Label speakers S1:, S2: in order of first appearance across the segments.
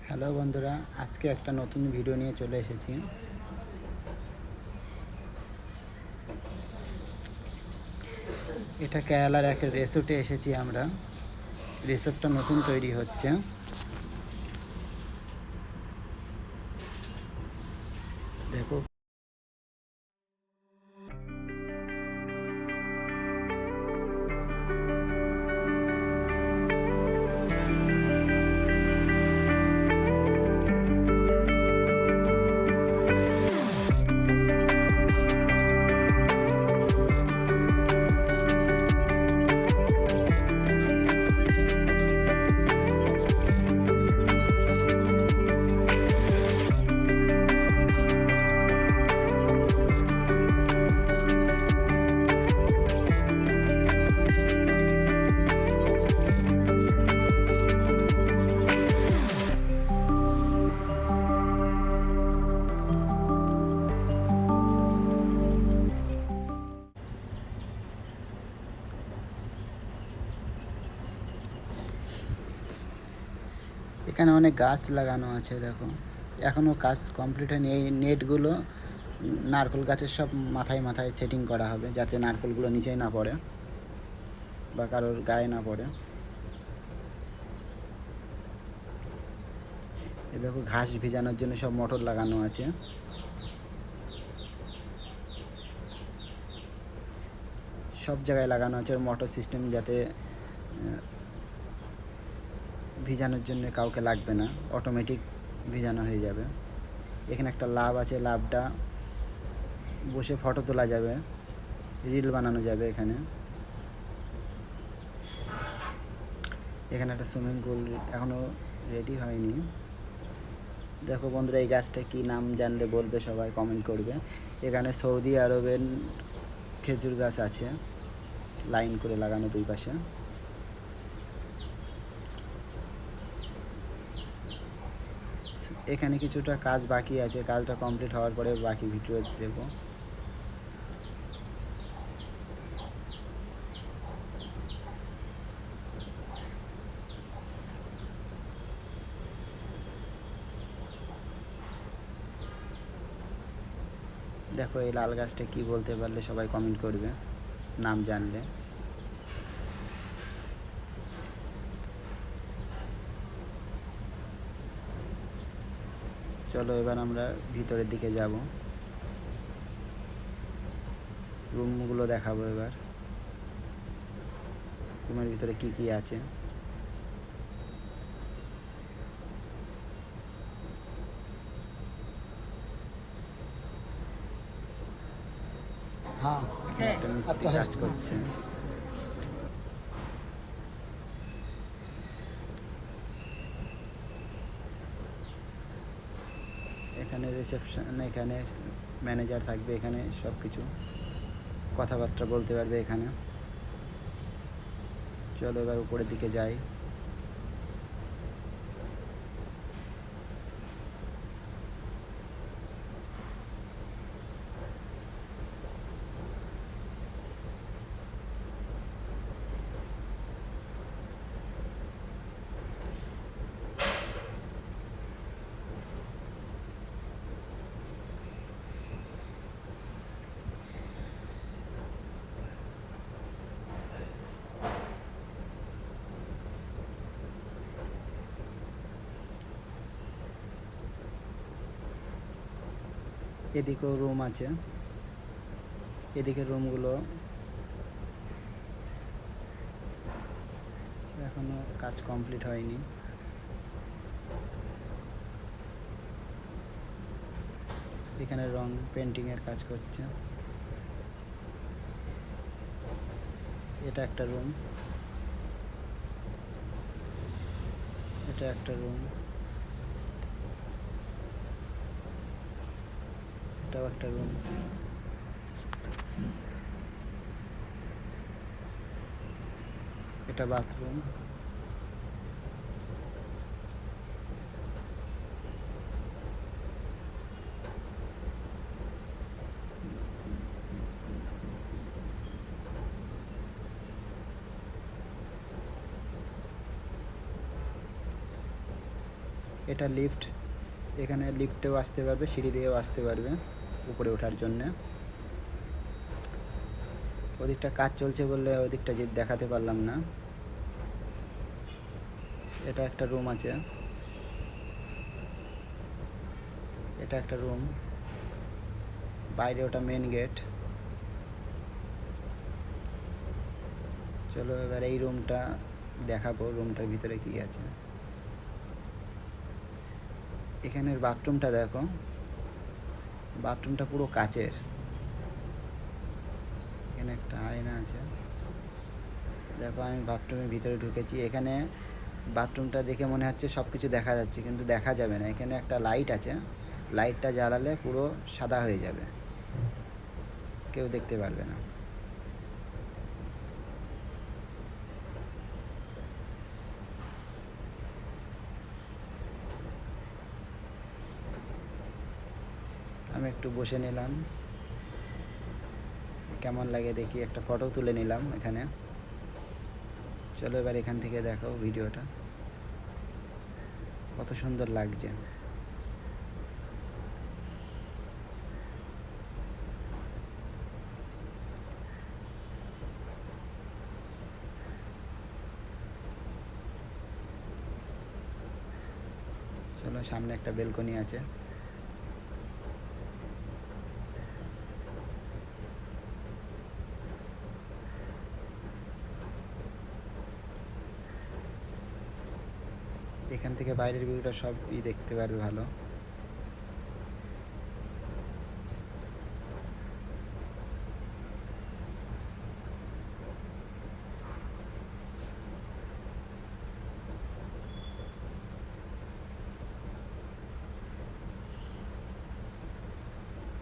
S1: Hello বন্ধুরা, আজকে একটা নতুন ভিডিও নিয়ে চলে এসেছি। এটা কেরালার এক রিসোর্টে এসেছি আমরা। রিসোর্টটা নতুন তৈরি হচ্ছে। দেখো, এখানে অনেক গাছ লাগানো আছে। দেখো, এখনও কাজ কমপ্লিট হয়নি। এই নেটগুলো নারকেল গাছের সব মাথায় মাথায় সেটিং করা হবে, যাতে নারকেলগুলো নিচেই না পড়ে বা কারোর গায়ে না পড়ে। এ দেখো, ঘাস ভিজানোর জন্য সব মোটর লাগানো আছে। সব জায়গায় লাগানো আছে মোটর সিস্টেম, যাতে ভিজানোর জন্য কাউকে লাগবে না, অটোমেটিক ভিজানো হয়ে যাবে। এখানে একটা লাভ আছে, লাভটা বসে ফটো তোলা যাবে, রিল বানানো যাবে। এখানে একটা সুইমিং পুল এখনও রেডি হয়নি। দেখো বন্ধুরা, এই গাছটা কি নাম জানলে বলবে, সবাই কমেন্ট করবে। এখানে সৌদি আরবের খেজুর গাছ আছে, লাইন করে লাগানো দুই পাশে। এখানে কিছুটা কাজ বাকি আছে, কাজটা কমপ্লিট হওয়ার পরে বাকি ভিডিও দেব। দেখো, এই লাল গাছটা কি বলতে পারলে সবাই কমেন্ট করবে, নাম জানলে। চলো এবার আমরা ভিতরের দিকে যাব, রুমগুলো দেখাবো এবার, রুমের ভিতরে কি কি আছে। একটা মিস্ত্রি কাজ করছে। এখানে রিসেপশন, এখানে ম্যানেজার থাকবে, এখানে সব কিছু কথাবার্তা বলতে পারবে এখানে। চলো এবার উপরের দিকে যাই। এদিকেও রুম আছে, এদিকের রুমগুলো এখনো কাজ কমপ্লিট হয়নি। এখানে রং পেন্টিংয়ের কাজ করছে। এটা একটা রুম, এটা একটা রুম, এটাও একটা রুম। এটা বাথরুম। এটা লিফট, এখানে লিফটেও আসতে পারবে, সিঁড়ি দিয়েও আসতে পারবে উপরে ওঠার জন্যে। ওদিকটা কাজ চলছে বললে ওদিকটা যে দেখাতে পারলাম না। এটা একটা রুম আছে, এটা একটা রুম, বাইরে ওটা মেন গেট। চলো এবার এই রুমটা দেখাবো, রুমটার ভিতরে কি আছে। এখানের বাথরুমটা দেখো, বাথরুমটা পুরো কাচের। এখানে একটা আয়না আছে, দেখো আমি বাথরুমের ভিতরে ঢুকেছি। এখানে বাথরুমটা দেখে মনে হচ্ছে সব কিছু দেখা যাচ্ছে, কিন্তু দেখা যাবে না। এখানে একটা লাইট আছে, লাইটটা জ্বালালে পুরো সাদা হয়ে যাবে, কেউ দেখতে পারবে না। আমি একটু বসে নিলাম, কেমন লাগে দেখি, একটা ফটো তুলে নিলাম এখানে। চলো এবার এখান থেকে দেখো ভিডিওটা কত সুন্দর লাগছে। চলো সামনে একটা বেলকনি আছে, এখান থেকে বাইরের ভিউটা সবই দেখতে পারবে ভালো।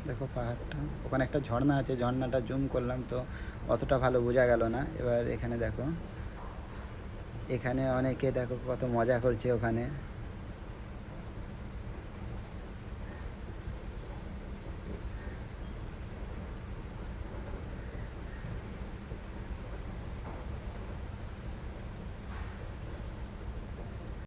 S1: দেখো পাহাড়টা, ওখানে একটা ঝর্ণা আছে, ঝর্ণাটা জুম করলাম তো অতটা ভালো বোঝা গেল না। এবার এখানে দেখো, এখানে অনেকে দেখো কত মজা করছে ওখানে।